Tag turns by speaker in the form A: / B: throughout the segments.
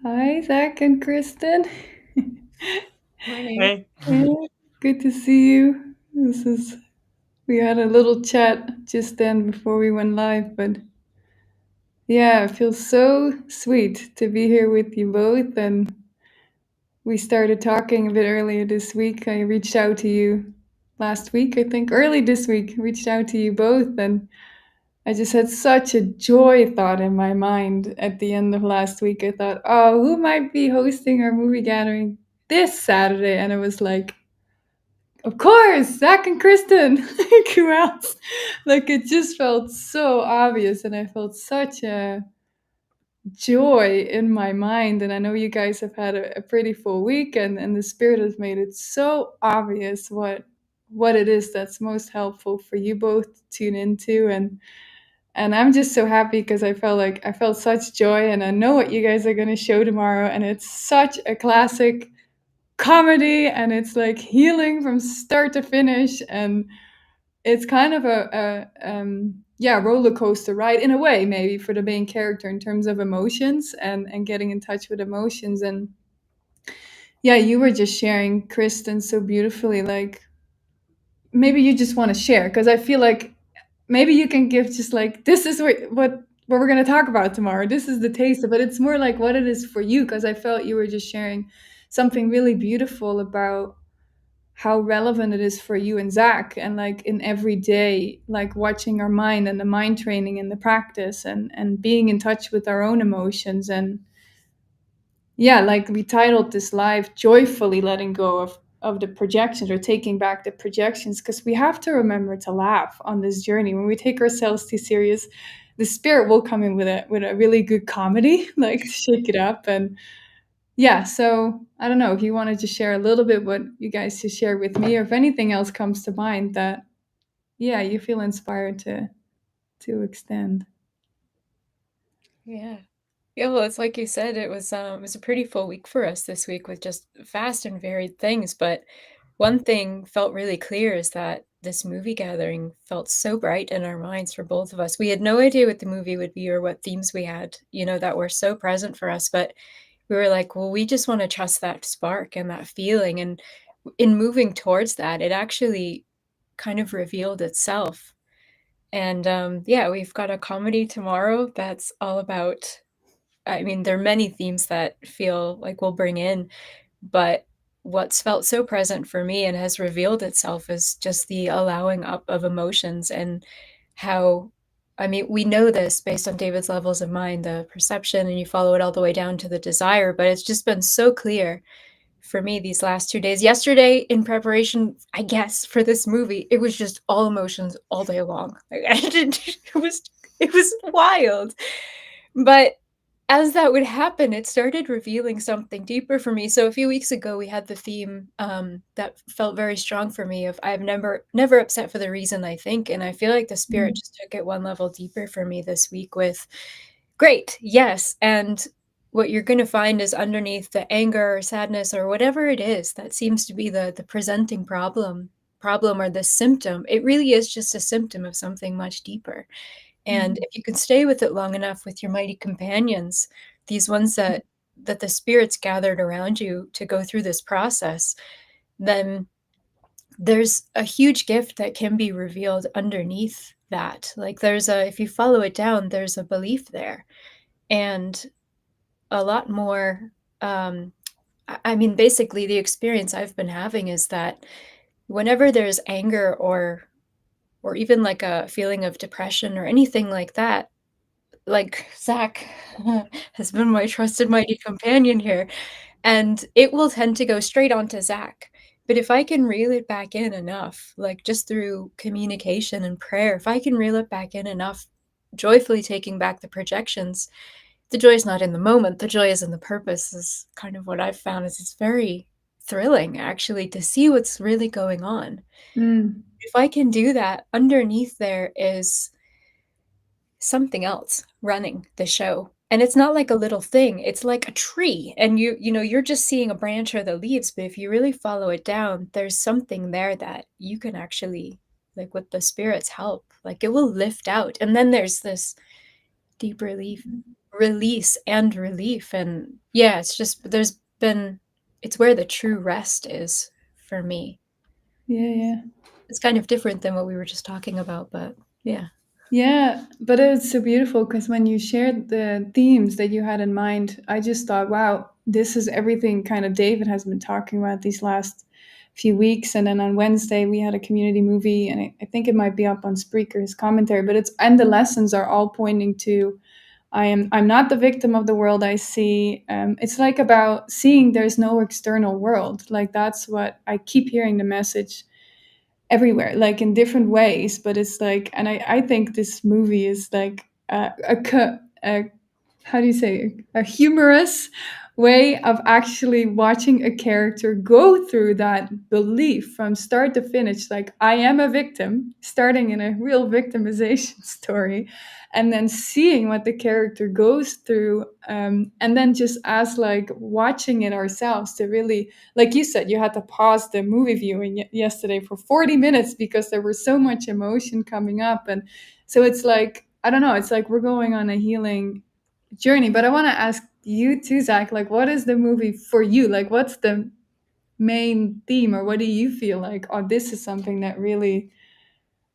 A: Hi, Zach and Kristen.
B: Morning.
C: Hey.
A: Yeah, good to see you. We had a little chat just then before we went live, but yeah, it feels so sweet to be here with you both. And we started talking a bit earlier this week. I reached out to you last week, I think, early this week, reached out to you both. And I just had such a joy thought in my mind at the end of last week. I thought, oh, who might be hosting our movie gathering this Saturday? And it was like, of course, Zach and Kristen. Like, who else? Like, it just felt so obvious. And I felt such a joy in my mind. And I know you guys have had a pretty full week, and the Spirit has made it so obvious what it is that's most helpful for you both to tune into. And I'm just so happy because I felt such joy, and I know what you guys are going to show tomorrow, and it's such a classic comedy, and it's like healing from start to finish, and it's kind of a roller coaster ride in a way, maybe for the main character in terms of emotions and getting in touch with emotions. And yeah, you were just sharing, Kristen, so beautifully. Like, maybe you just want to share, because I feel like maybe you can give just like, this is what we're going to talk about tomorrow, this is the taste, but it's more like what it is for you, because I felt you were just sharing something really beautiful about how relevant it is for you and Zach, and like in every day, like watching our mind and the mind training and the practice, and being in touch with our own emotions. And yeah, like we titled this live joyfully letting go of the projections, or taking back the projections, because we have to remember to laugh on this journey. When we take ourselves too serious, the Spirit will come in with a really good comedy, like to shake it up. And yeah, so I don't know if you wanted to share a little bit what you guys just shared with me, or if anything else comes to mind that, yeah, you feel inspired to extend.
B: Yeah. Yeah, well, it's like you said, it was a pretty full week for us this week with just vast and varied things. But one thing felt really clear is that this movie gathering felt so bright in our minds for both of us. We had no idea what the movie would be or what themes we had, that were so present for us. But we were like, well, we just want to trust that spark and that feeling. And in moving towards that, it actually kind of revealed itself. And yeah, we've got a comedy tomorrow that's all about, I mean, there are many themes that feel like we'll bring in, but what's felt so present for me and has revealed itself is just the allowing up of emotions, and how, I mean, we know this based on David's levels of mind, the perception, and you follow it all the way down to the desire, but it's just been so clear for me these last 2 days. Yesterday, in preparation, I guess, for this movie, it was just all emotions all day long. Like, it was wild. But as that would happen, it started revealing something deeper for me. So a few weeks ago, we had the theme that felt very strong for me of I've never upset for the reason I think, and I feel like the Spirit
A: Mm.
B: just took it one level deeper for me this week with great, yes, and what you're gonna find is underneath the anger or sadness or whatever it is that seems to be the presenting problem or the symptom, it really is just a symptom of something much deeper. And
A: Mm.
B: if you can stay with it long enough with your mighty companions, these ones that the spirits gathered around you to go through this process, then there's a huge gift that can be revealed underneath that. Like there's a if you follow it down, there's a belief there. And a lot more, I mean, basically, the experience I've been having is that whenever there's anger or even like a feeling of depression or anything like that, like Zach has been my trusted mighty companion here, and it will tend to go straight onto Zach. But if I can reel it back in enough, like just through communication and prayer, if I can reel it back in enough, joyfully taking back the projections, the joy is not in the moment, the joy is in the purpose, is kind of what I've found. Is it's very thrilling actually to see what's really going on.
A: Mm.
B: If I can do that, underneath there is something else running the show. And it's not like a little thing, it's like a tree. And you're just seeing a branch or the leaves, but if you really follow it down, there's something there that you can actually, like with the spirit's help, like it will lift out. And then there's this deep relief release and relief, and yeah, it's just there's been it's where the true rest is for me.
A: Yeah, yeah.
B: It's kind of different than what we were just talking about, but yeah.
A: Yeah, but it's so beautiful because when you shared the themes that you had in mind, I just thought, wow, this is everything kind of David has been talking about these last few weeks. And then on Wednesday, we had a community movie, and I think it might be up on Spreaker's commentary, but it's, and the lessons are all pointing to I'm not the victim of the world I see. It's like about seeing there's no external world. Like that's what I keep hearing the message everywhere, like in different ways. But it's like, and I think this movie is like a how do you say, a humorous way of actually watching a character go through that belief from start to finish, like I am a victim, starting in a real victimization story, and then seeing what the character goes through, and then just as like watching it ourselves to really, like you said, you had to pause the movie viewing yesterday for 40 minutes because there was so much emotion coming up. And so it's like, I don't know, it's like we're going on a healing journey. But I want to ask you too, Zach, like what is the movie for you? Like what's the main theme, or what do you feel like, oh, this is something that really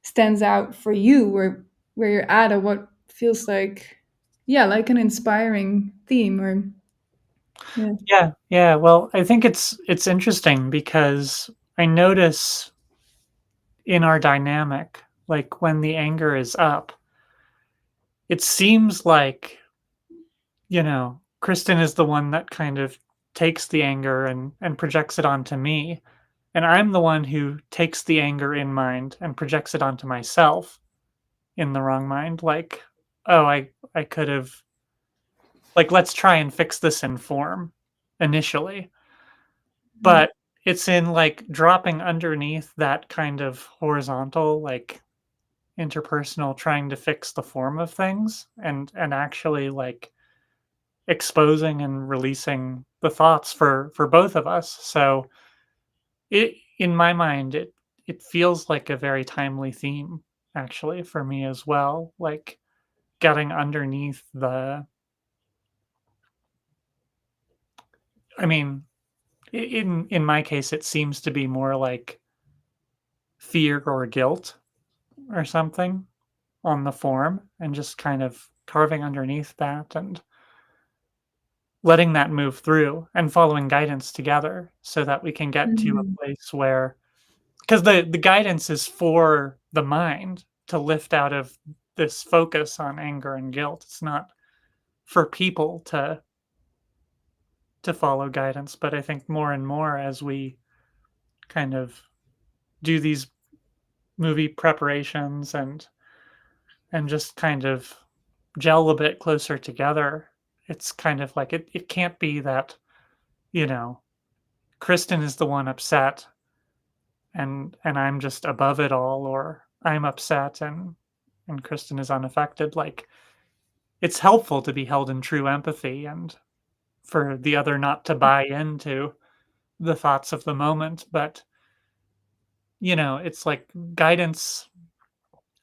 A: stands out for you, where you're at, or what feels like, yeah, like an inspiring theme, or yeah.
C: Yeah, yeah. Well, I think it's interesting because I notice in our dynamic, like when the anger is up, it seems like, Kristen is the one that kind of takes the anger and projects it onto me. And I'm the one who takes the anger in mind and projects it onto myself in the wrong mind. Like, oh, I could have, like, let's try and fix this in form initially. But it's in like dropping underneath that kind of horizontal, like interpersonal trying to fix the form of things and actually like exposing and releasing the thoughts for both of us. So it in my mind it feels like a very timely theme actually for me as well, like getting underneath the I mean in my case it seems to be more like fear or guilt or something on the form and just kind of carving underneath that and letting that move through and following guidance together so that we can get to
A: Mhm.
C: a place where because the guidance is for the mind to lift out of this focus on anger and guilt. It's not for people to follow guidance, but I think more and more as we kind of do these movie preparations and just kind of gel a bit closer together, it's kind of like it can't be that, you know, Kristen is the one upset and I'm just above it all, or I'm upset and Kristen is unaffected. Like it's helpful to be held in true empathy and for the other not to buy into the thoughts of the moment, but it's like guidance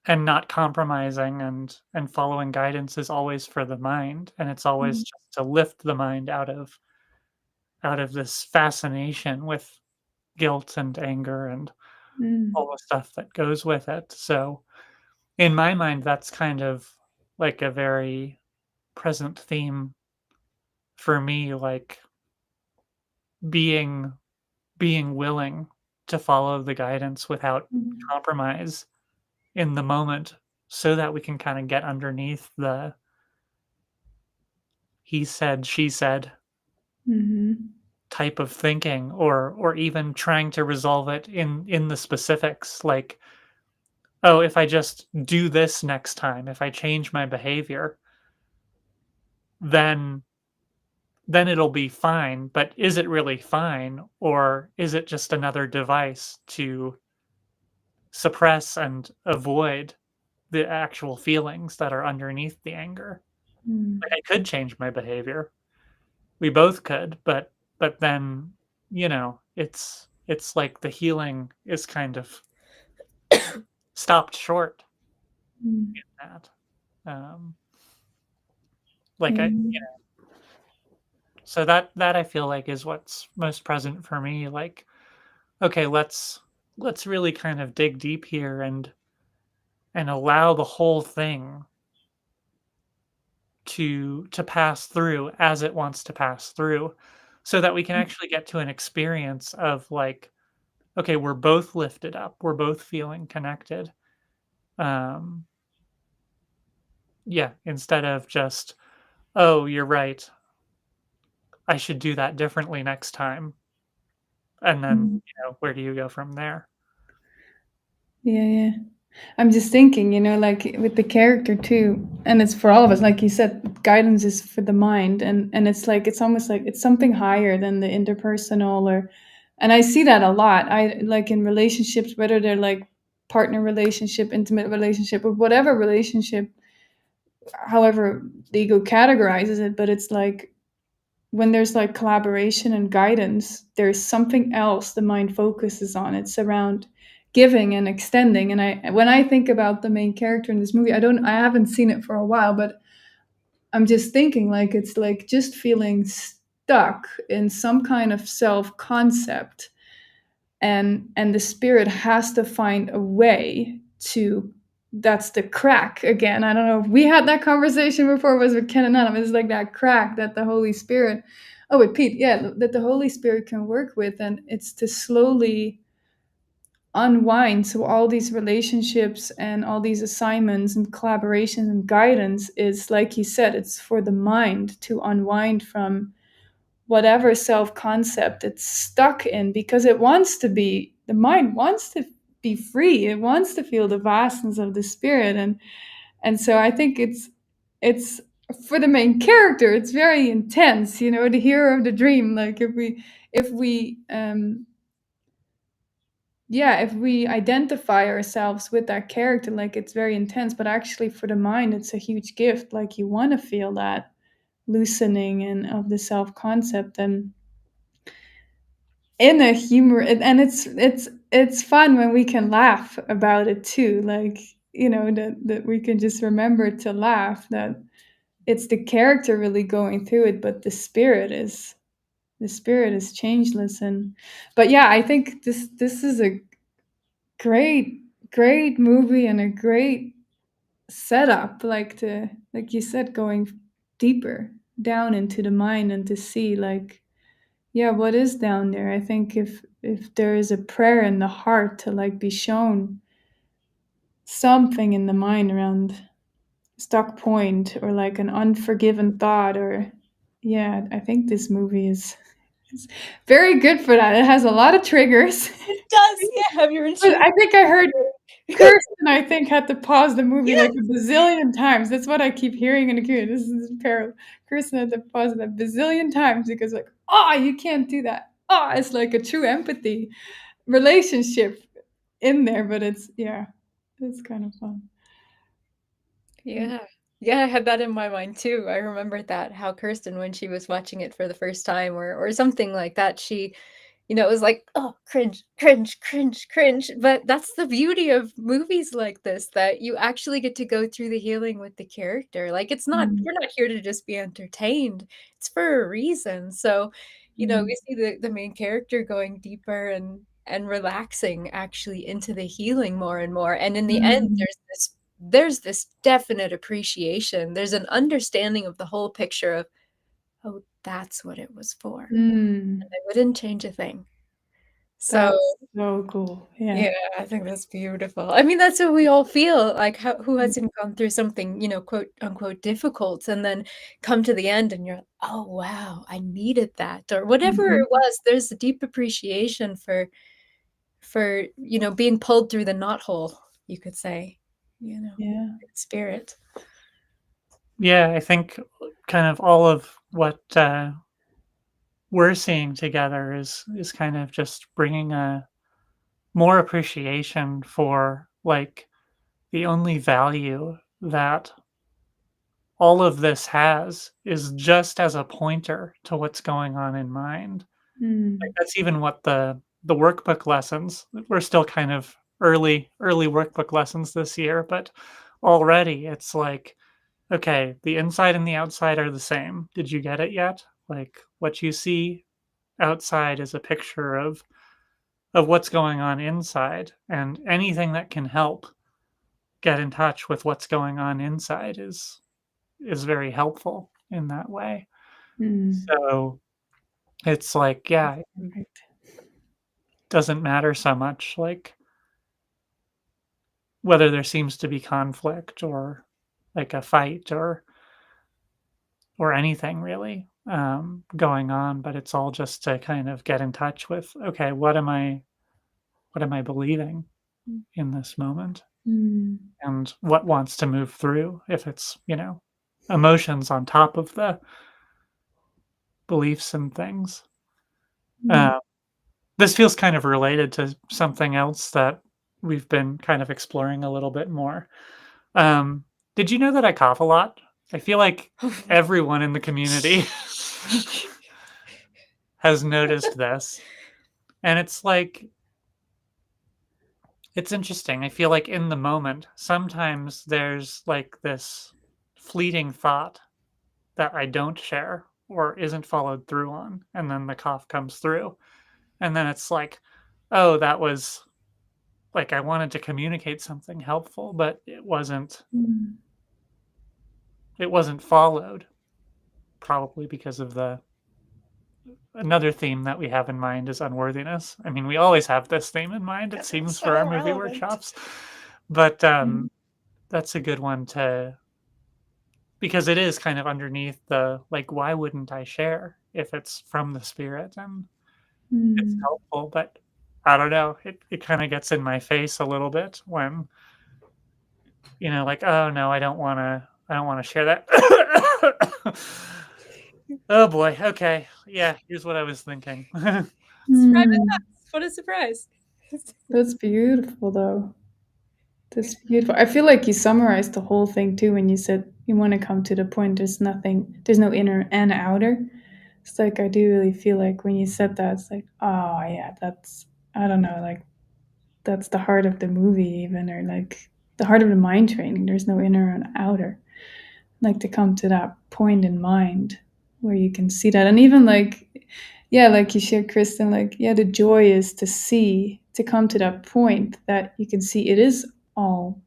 C: and not compromising and following guidance is always for the mind, and it's always
A: Mhm.
C: just to lift the mind out of this fascination with guilt and anger and
A: Mm.
C: all the stuff that goes with it. So in my mind, that's kind of like a very present theme for me, like being being willing to follow the guidance without
A: Mhm.
C: compromise in the moment so that we can kind of get underneath the he said, she said
A: Mhm.
C: type of thinking or even trying to resolve it in the specifics like, oh, if I just do this next time, if I change my behavior, then then it'll be fine. But is it really fine? Or is it just another device to suppress and avoid the actual feelings that are underneath the anger? Like
A: Mm.
C: I could change my behavior. We both could, but then, it's like the healing is kind of stopped short
A: Mm.
C: in that. Um, Like,
A: Mm.
C: so that I feel like is what's most present for me, like, okay, let's really kind of dig deep here and allow the whole thing to pass through as it wants to pass through, so that we can actually get to an experience of, like, okay, we're both lifted up, we're both feeling connected. Um, yeah, instead of just, "Oh, you're right. I should do that differently next time." And then,
A: Mm.
C: where do you go from there?
A: Yeah, yeah. I'm just thinking, like with the character too, and it's for all of us. Like you said, guidance is for the mind, and it's like it's almost like it's something higher than the interpersonal, and I see that a lot. I like in relationships, whether they're like partner relationship, intimate relationship, or whatever relationship, however the ego categorizes it, but it's like when there's like collaboration and guidance, there's something else the mind focuses on. It's around giving and extending. And when I think about the main character in this movie, I haven't seen it for a while, but I'm just thinking like it's like just feeling stuck in some kind of self concept, and the spirit has to find a way to, that's the crack again. I don't know if we had that conversation before, it was with Ken and Adam. It's like that crack that the Holy Spirit, oh with Pete, yeah, that the Holy Spirit can work with, and it's to slowly unwind. So all these relationships and all these assignments and collaboration and guidance is, like you said, it's for the mind to unwind from whatever self concept it's stuck in, because it wants to be, the mind wants to be free, it wants to feel the vastness of the spirit. And so I think it's for the main character, it's very intense, the hero of the dream. Like if we yeah, if we identify ourselves with that character, like it's very intense, but actually for the mind it's a huge gift. Like you want to feel that loosening and of the self concept, and in a humor, and it's fun when we can laugh about it too, like that we can just remember to laugh, that it's the character really going through it, but the spirit is changeless. And but yeah, I think this is a great movie and a great setup, like to, like you said, going deeper down into the mind and to see like, yeah, what is down there. I think if there is a prayer in the heart to like be shown something in the mind around stuck point or like an unforgiven thought, or yeah, I think this movie is very good for that. It has a lot of triggers.
B: It does, yeah, have your
A: But
B: intuition.
A: I think I heard Kirsten, I think, had to pause the movie like
B: Yes!
A: a bazillion times. That's what I keep hearing in the queue. This is parallel. Kirsten had to pause it a bazillion times because, like, oh, you can't do that. Oh, it's like a true empathy relationship in there, but yeah, it's kind of fun. Mm.
B: Yeah. Yeah, I had that in my mind too. I remembered that, how Kirsten, when she was watching it for the first time or something like that, she, it was like, "Oh, cringe, cringe, cringe, cringe." But that's the beauty of movies like this, that you actually get to go through the healing with the character. Like, it's not,
A: Mm.
B: we're not here to just be entertained. It's for a reason. So,
A: Mm.
B: we see the main character going deeper and relaxing actually into the healing more and more. And in the end,
A: Mm.
B: there's this definite appreciation. There's an understanding of the whole picture of, "Oh, that's what it was for.
A: Mm.
B: I wouldn't change a thing." So,
A: That's so cool. Yeah.
B: yeah, I think that's beautiful. I mean, that's what we all feel, like, who
A: Mm.
B: hasn't gone through something, quote, unquote, "difficult," and then come to the end and you're, like, "Oh, wow, I needed that," or whatever
A: Mhm.
B: it was. There's a deep appreciation for being pulled through the knothole, you could say,
A: Yeah.
B: spirit.
C: Yeah, I think kind of all of what, we're seeing together is kind of just bringing a more appreciation for, like, the only value that all of this has is just as a pointer to what's going on in mind. Like,
A: Mm.
C: that's even what the workbook lessons, we're still kind of early workbook lessons this year, but already it's like, okay, the inside and the outside are the same. Did you get it yet? Like what you see outside is a picture of what's going on inside, and anything that can help get in touch with what's going on inside is very helpful in that way.
A: Mm.
C: So it's like, yeah, it
A: Right.
C: doesn't matter so much like whether there seems to be conflict or like a fight or anything really going on, but it's all just to kind of get in touch with, okay, what am I believing in this moment,
A: Mm.
C: and what wants to move through, if it's, emotions on top of the beliefs and things.
A: Mm.
C: uh, this feels kind of related to something else that we've been kind of exploring a little bit more. um, did you know that I cough a lot? I feel like everyone in the community has noticed this, and it's like, it's interesting. I feel like in the moment, sometimes there's like this fleeting thought that I don't share or isn't followed through on, and then the cough comes through. And then it's like, oh, that was like I wanted to communicate something helpful, but
A: Mm.
C: it wasn't followed, probably because of the another theme that we have in mind is unworthiness. I mean, we always have this theme in mind, it
B: It's
C: seems, for our
B: so
C: movie
B: relevant.
C: workshops. But
A: Mm.
C: that's a good one to, because it is kind of underneath the like, why wouldn't I share if it's from the spirit and it's
A: Mm.
C: helpful? But I don't know, it kind of gets in my face a little bit when, like, oh no, I don't want to share that. Oh boy, okay, yeah, here's what I was thinking.
B: Surprise!
A: Mm.
B: What a surprise.
A: That's beautiful, though. That's beautiful. I feel like you summarized the whole thing too when you said you want to come to the point. There's no inner and outer. It's like I do really feel like when you said that, it's like, oh yeah, that's, I don't know, like that's the heart of the movie, even, or like the heart of the mind training. There's no inner and outer. Like to come to that point in mind where you can see that, and even like, yeah, like you shared, Kristen, like, yeah, the joy is to come to that point that you can see it is all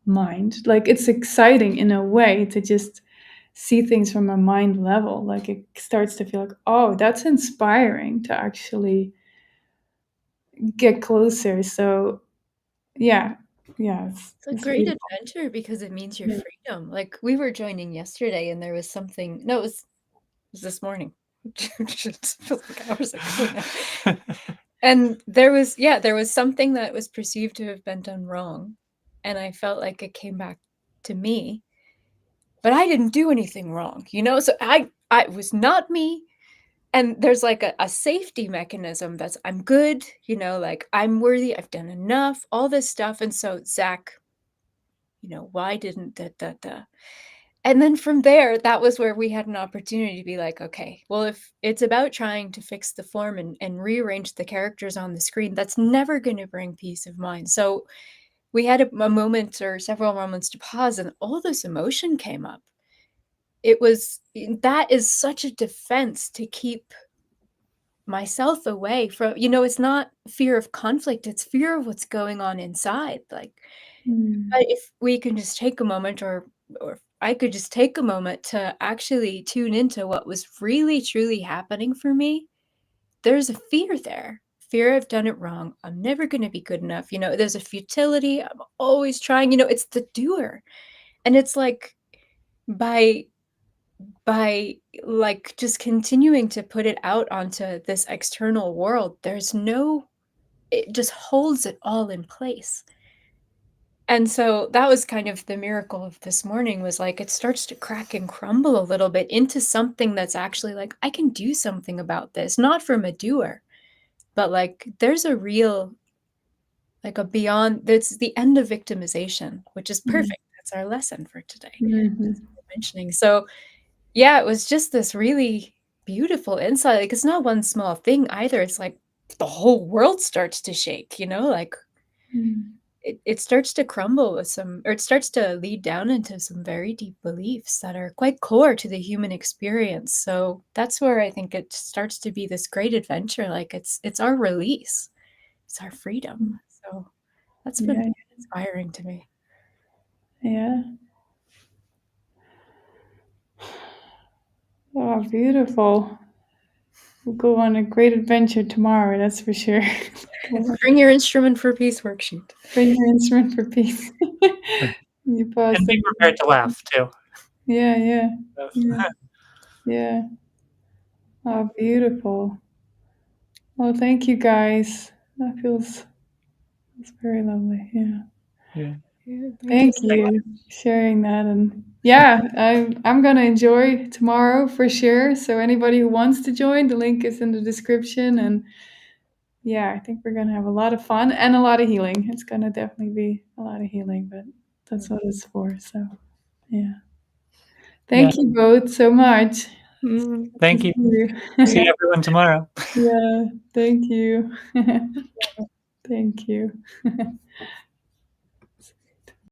A: mind. Like it's exciting in a way to just see things from a mind level. Like it starts to feel like, oh, that's inspiring to actually get closer. So yeah, yeah,
B: It's a
A: it's
B: great
A: beautiful.
B: adventure because it means your
A: Yeah.
B: freedom. Like, we were joining yesterday and there was something no, it was this morning. It feels like hours ago now. And there was something that was perceived to have been done wrong, and I felt like it came back to me, but I didn't do anything wrong, you know? So I it was not me, and there's like a safety mechanism that's I'm good, like I'm worthy, I've done enough, all this stuff. And so Zach, why didn't da da da? And then from there, that was where we had an opportunity to be like, okay, well, if it's about trying to fix the form and rearrange the characters on the screen, that's never going to bring peace of mind. So we had a moment or several moments to pause, and all this emotion came up. That is such a defense to keep myself away from, it's not fear of conflict, it's fear of what's going on inside. Like,
A: Mm.
B: but if we can just take a moment, or I could just take a moment to actually tune into what was really truly happening for me, there's a fear there. Fear I've done it wrong. I'm never going to be good enough. There's a futility. I'm always trying. It's the doer. And it's like by by like just continuing to put it out onto this external world, it just holds it all in place. And so that was kind of the miracle of this morning, was like it starts to crack and crumble a little bit into something that's actually like, I can do something about this, not from a doer, but like there's a real, like a beyond, that's the end of victimization, which is
A: Mm.
B: perfect. That's our lesson for today.
A: Mhm.
B: Mentioning. So yeah, it was just this really beautiful insight. Like it's not one small thing either. It's like the whole world starts to shake, like
A: Mm.
B: it starts to crumble with some, or it starts to lead down into some very deep beliefs that are quite core to the human experience. So that's where I think it starts to be this great adventure. Like it's our release, it's our freedom. So that's been
A: Yeah.
B: inspiring to me.
A: Yeah. Oh, beautiful. We'll go on a great adventure tomorrow, that's for sure.
B: Bring your instrument for peace worksheet.
A: Bring your instrument for peace. You pause
C: And be prepared to laugh too.
A: Yeah, yeah.
C: Yes.
A: Yeah. Yeah. Oh, beautiful. Well, thank you guys. That feels it's very lovely. Yeah.
C: Yeah.
B: Yeah, thank you
A: Thank
B: so
A: you for sharing that. And yeah, I'm gonna enjoy tomorrow for sure. So anybody who wants to join, the link is in the description. And yeah, I think we're gonna have a lot of fun and a lot of healing. It's gonna definitely be a lot of healing, but that's what it's for. So yeah.
C: Yeah.
A: Thank you both so much.
C: Thank you. See everyone tomorrow.
A: Yeah, thank you. Thank you.